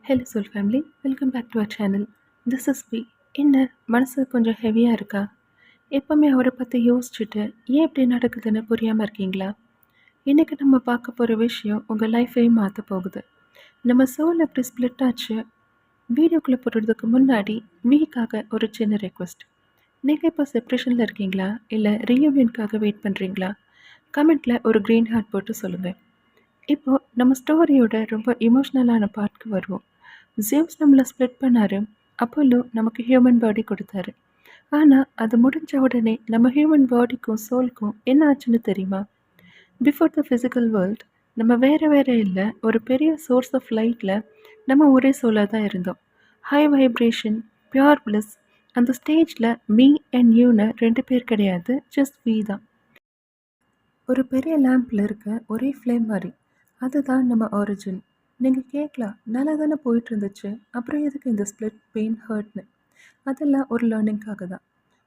Hello soul family, welcome back to our channel. This is V. என்ன மனசு கொஞ்சம் ஹெவியாக இருக்கா? எப்போவுமே அவரை பற்றி யோசிச்சுட்டு ஏன் இப்படி நடக்குதுன்னு புரியாமல் இருக்கீங்களா? இன்றைக்கி நம்ம பார்க்க போகிற விஷயம் உங்கள் லைஃப்பையும் மாற்ற போகுது. நம்ம சோல் எப்படி ஸ்ப்ளிட் ஆச்சு? வீடியோக்குள்ளே போடுறதுக்கு முன்னாடி வீக்காக ஒரு சின்ன ரெக்வெஸ்ட். நீங்கள் இப்போ செப்ரேஷனில் இருக்கீங்களா, இல்லை ரீயூனியனுக்காக வெயிட் பண்ணுறீங்களா? கமெண்ட்டில் ஒரு க்ரீன் ஹார்ட் போட்டு சொல்லுங்கள். இப்போது நம்ம ஸ்டோரியோட ரொம்ப எமோஷ்னலான பார்ட்க்கு வருவோம். ஜியூஸ் நம்மளை ஸ்ப்ளிட் பண்ணாரு. அப்போலோ நமக்கு ஹியூமன் பாடி கொடுத்தாரு. ஆனால் அது முடிஞ்ச உடனே நம்ம ஹியூமன் பாடிக்கும் சோலுக்கும் என்ன ஆச்சுன்னு தெரியுமா? பிஃபோர் த ஃபிசிக்கல் வேர்ல்ட் நம்ம வேறு வேறு இல்லை, ஒரு பெரிய சோர்ஸ் ஆஃப் லைட்டில் நம்ம ஒரே சோலாக தான் இருந்தோம். High vibration, pure bliss. அந்த ஸ்டேஜில் மீ அண்ட் யூன்னு ரெண்டு பேர் கிடையாது, ஜஸ்ட் வி தான். ஒரு பெரிய லேம்பில் இருக்க ஒரே ஃப்ளேம் மாதிரி. அதுதான் நம்ம ஆரிஜின். நீங்கள் கேட்கலாம், நல்லா தானே போயிட்டு இருந்துச்சு, அப்புறம் எதுக்கு இந்த ஸ்ப்ளிட், பெயின், ஹர்ட்னு? அதெல்லாம் ஒரு லேர்னிங்காக தான்.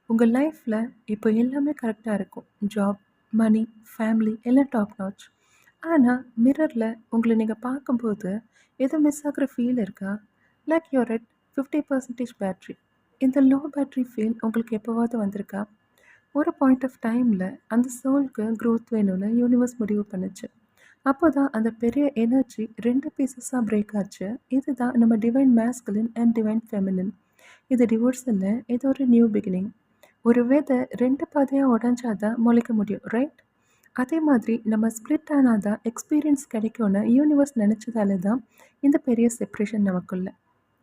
உங்கள் லைஃப்பில் இப்போ எல்லாமே கரெக்டாக இருக்கும். ஜாப், மனி, ஃபேமிலி எல்லாம் டாப் நாச். ஆனால் மிரரில் உங்களை நீங்கள் பார்க்கும்போது எதுவும் மிஸ் ஆகிற ஃபீல் இருக்கா? Like your at 50% battery. இந்த லோ பேட்ரி ஃபீல் உங்களுக்கு எப்போவாவது வந்திருக்கா? ஒரு பாயிண்ட் ஆஃப் டைமில் அந்த சோலுக்கு க்ரோத் வேணும்னு யூனிவர்ஸ் முடிவு பண்ணுச்சு. அப்போ தான் அந்த பெரிய எனர்ஜி ரெண்டு பீசஸாக பிரேக் ஆச்சு. இதுதான் நம்ம divine masculine and divine feminine. இது டிவோர்ஸ் இல்லை, இது ஒரு நியூ பிகினிங். ஒரு விதை ரெண்டு பாதையாக உடஞ்சாதான் முளைக்க முடியும், ரைட்? அதே மாதிரி நம்ம ஸ்ப்ளிட் ஆனால் தான் எக்ஸ்பீரியன்ஸ் கிடைக்கும்னு யூனிவர்ஸ் நினச்சதால தான் இந்த பெரிய செப்ரேஷன் நமக்குள்ள.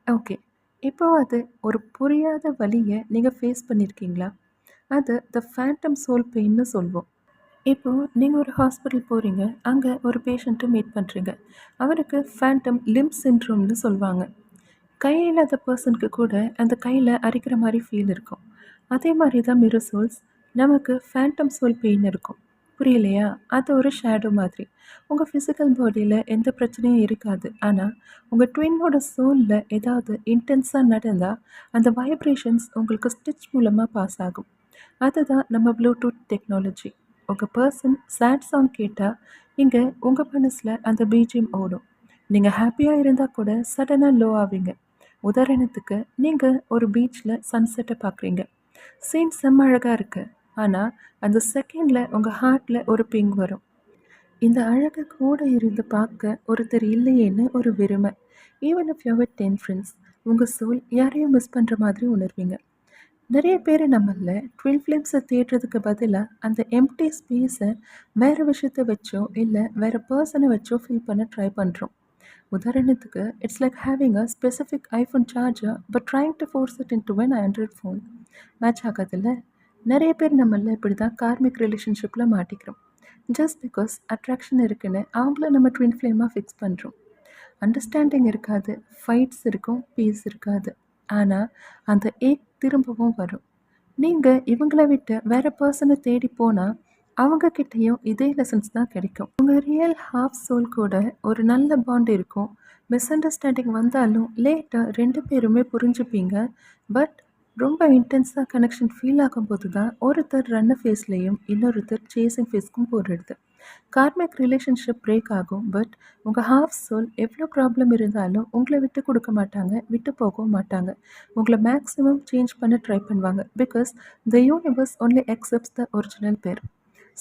ஓகே, இப்போ அது ஒரு புரியாத வழியை நீங்கள் ஃபேஸ் பண்ணியிருக்கீங்களா? அது த ஃபேண்டம் சோல் பெயின்னு சொல்வோம். இப்போது நீங்கள் ஒரு ஹாஸ்பிட்டல் போகிறீங்க, அங்கே ஒரு பேஷண்ட்டை மீட் பண்ணுறீங்க. அவருக்கு ஃபேண்டம் லிம்ப் சிண்ட்ரோம்னு சொல்லுவாங்க. கையில்லாத பர்சனுக்கு கூட அந்த கையில் அரிக்கிற மாதிரி ஃபீல் இருக்கும். அதே மாதிரி தான் மிரர் சோல்ஸ். நமக்கு ஃபேண்டம் சோல் பெயின் இருக்கும். புரியலையா? அது ஒரு ஷேடோ மாதிரி. உங்கள் ஃபிசிக்கல் பாடியில் எந்த பிரச்சனையும் இருக்காது. ஆனால் உங்கள் ட்வின்னோட சோலில் ஏதாவது இன்டென்ஸாக நடந்தால் அந்த வைப்ரேஷன்ஸ் உங்களுக்கு ஸ்டிச் மூலமாக பாஸ் ஆகும். அதுதான் நம்ம ப்ளூடூத் டெக்னாலஜி. உங்கள் பர்சன் சேட் சாங் கேட்டால் இங்கே உங்கள் மனசில் அந்த பிஜிஎம் ஓடும். நீங்கள் ஹாப்பியாக இருந்தால் கூட சடனாக லோ ஆவீங்க. உதாரணத்துக்கு, நீங்கள் ஒரு பீச்சில் சன்செட்டை பார்க்குறீங்க. சீன் செம்ம அழகாக இருக்குது. ஆனால் அந்த செகண்டில் உங்கள் ஹார்ட்டில் ஒரு பிங் வரும். இந்த அழகை கூட இருந்து பார்க்க ஒருத்தர் இல்லையேன்னு ஒரு வெறுமை. Even if you have 10 friends, உங்கள் சோல் யாரையும் மிஸ் பண்ணுற மாதிரி உணர்வீங்க. நிறைய பேர் நம்மள ட்வின் ஃப்ளேம்ஸை தேடுறதுக்கு பதிலாக அந்த எம்டி ஸ்பேஸை வேறு விஷயத்தை வச்சோ இல்லை வேறு பர்சனை வச்சோ ஃபில் பண்ண ட்ரை பண்ணுறோம். உதாரணத்துக்கு, it's like having a specific iPhone charger but trying to force it into an Android phone. Match ஆகாதில்ல? நிறைய பேர் நம்மள இப்படி தான் கார்மிக் ரிலேஷன்ஷிப்பில் மாட்டிக்கிறோம். ஜஸ்ட் பிகாஸ் அட்ராக்ஷன் இருக்குன்னு அவங்கள நம்ம ட்வின் ஃப்ளேமாக ஃபிக்ஸ் பண்ணுறோம். அண்டர்ஸ்டாண்டிங் இருக்காது, ஃபைட்ஸ் இருக்கும், பீஸ் இருக்காது. ஆனால் அந்த ஏக் திரும்பவும் வரும். நீங்கள் இவங்கள விட்டு வேறு பர்சனை தேடி போனால் அவங்கக்கிட்டேயும் இதே லெசன்ஸ் தான் கிடைக்கும். உங்கள் ரியல் ஹாஃப் சோல் கூட ஒரு நல்ல பாண்ட் இருக்கும். மிஸ் அண்டர்ஸ்டாண்டிங் வந்தாலும் லேட்டாக ரெண்டு பேருமே புரிஞ்சுப்பீங்க. பட் ரொம்ப இன்டென்ஸாக கனெக்ஷன் ஃபீல் ஆகும்போது தான் ஒருத்தர் ரன்ன ஃபேஸ்லேயும் இன்னொருத்தர் சேசிங் ஃபேஸ்க்கும் போடுறது. கார்மிக் ரிலேஷன்ஷிப் பிரேக் ஆகும். பட் உங்கள் ஹாஃப் சோல் எவ்வளோ ப்ராப்ளம் இருந்தாலும் உங்களை விட்டு கொடுக்க மாட்டாங்க, விட்டு போகவும் மாட்டாங்க. உங்களை மேக்ஸிமம் சேஞ்ச் பண்ண ட்ரை பண்ணுவாங்க. Because the universe only accepts the original பேர்.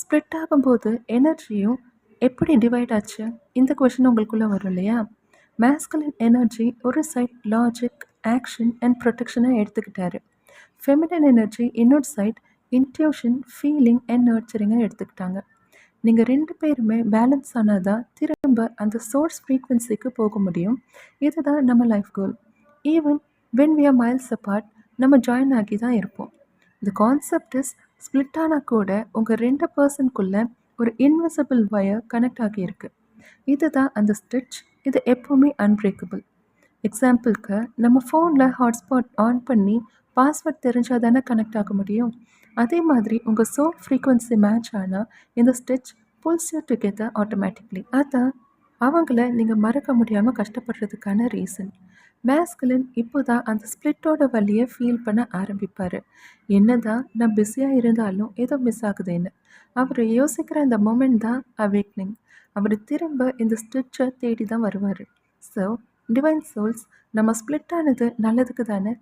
ஸ்ப்ளிட் ஆகும்போது எனர்ஜியும் எப்படி டிவைட் ஆச்சு? இந்த கொஷின் உங்களுக்குள்ளே வரும் இல்லையா? மேஸ்குலின் எனர்ஜி ஒரு சைட் லாஜிக், ஆக்ஷன் அண்ட் ப்ரொடெக்ஷனை எடுத்துக்கிட்டாரு. ஃபெமினின் எனர்ஜி இன்னொரு சைட் இன்ட்யூஷன், ஃபீலிங் அண்ட் நர்ச்சரிங்கை எடுத்துக்கிட்டாங்க. நீங்கள் ரெண்டு பேருமே பேலன்ஸ் ஆனால் தான் திரும்ப அந்த சோர்ஸ் ஃப்ரீக்வன்சிக்கு போக முடியும். இதுதான் நம்ம life goal. Even when we are miles apart, நம்ம ஜாயின் ஆகி தான் இருப்போம். இந்த கான்செப்ட் இஸ் ஸ்ப்ளிட் ஆனால் கூட உங்கள் ரெண்டு பர்சனுக்குள்ளே ஒரு இன்விசிபிள் வயர் கனெக்ட் ஆகியிருக்கு. இதுதான் அந்த ஸ்டிச். இது எப்போவுமே அன்பிரேக்கபிள். எக்ஸாம்பிளுக்கு, நம்ம ஃபோனில் ஹாட்ஸ்பாட் ஆன் பண்ணி பாஸ்வேர்ட் தெரிஞ்சால் தானே கனெக்ட் ஆக முடியும். அதே மாதிரி உங்கள் சோல் ஃப்ரீக்வன்சி மேட்ச் ஆனால் இந்த stitch pulls you together automatically. அதான் அவங்கள நீங்கள் மறக்க முடியாமல் கஷ்டப்படுறதுக்கான ரீசன். மேஸ்குலின் இப்போ தான் அந்த ஸ்ப்ளிட்டோட வழியை ஃபீல் பண்ண ஆரம்பிப்பார். என்ன தான் நான் பிஸியாக இருந்தாலும் ஏதோ மிஸ் ஆகுதுன்னு அவர் யோசிக்கிற அந்த மொமெண்ட் தான் அவேக்னிங். அவர் திரும்ப இந்த ஸ்டிச்சை தேடி தான் வருவார். ஸோ டிவைன் சோல்ஸ் நம்ம ஸ்ப்ளிட் ஆனது நல்லதுக்கு தானே.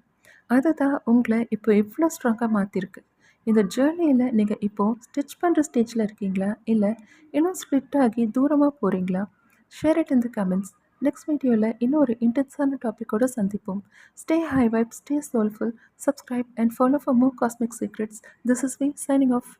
அதுதான் உங்களை இப்போ இவ்வளோ ஸ்ட்ராங்காக மாற்றிருக்கு. இந்த ஜேர்னியில் நீங்கள் இப்போது ஸ்டிச் பண்ணுற ஸ்டேஜில் இருக்கீங்களா, இல்லை இன்னும் ஸ்ப்ளிட் ஆகி தூரமாக போகிறீங்களா? Share it in the comments. Next வீடியோவில் இன்னும் ஒரு இன்டென்ஸான டாப்பிக்கோடு சந்திப்போம். Stay high vibe, stay soulful, subscribe and follow for more cosmic secrets. This is me signing off.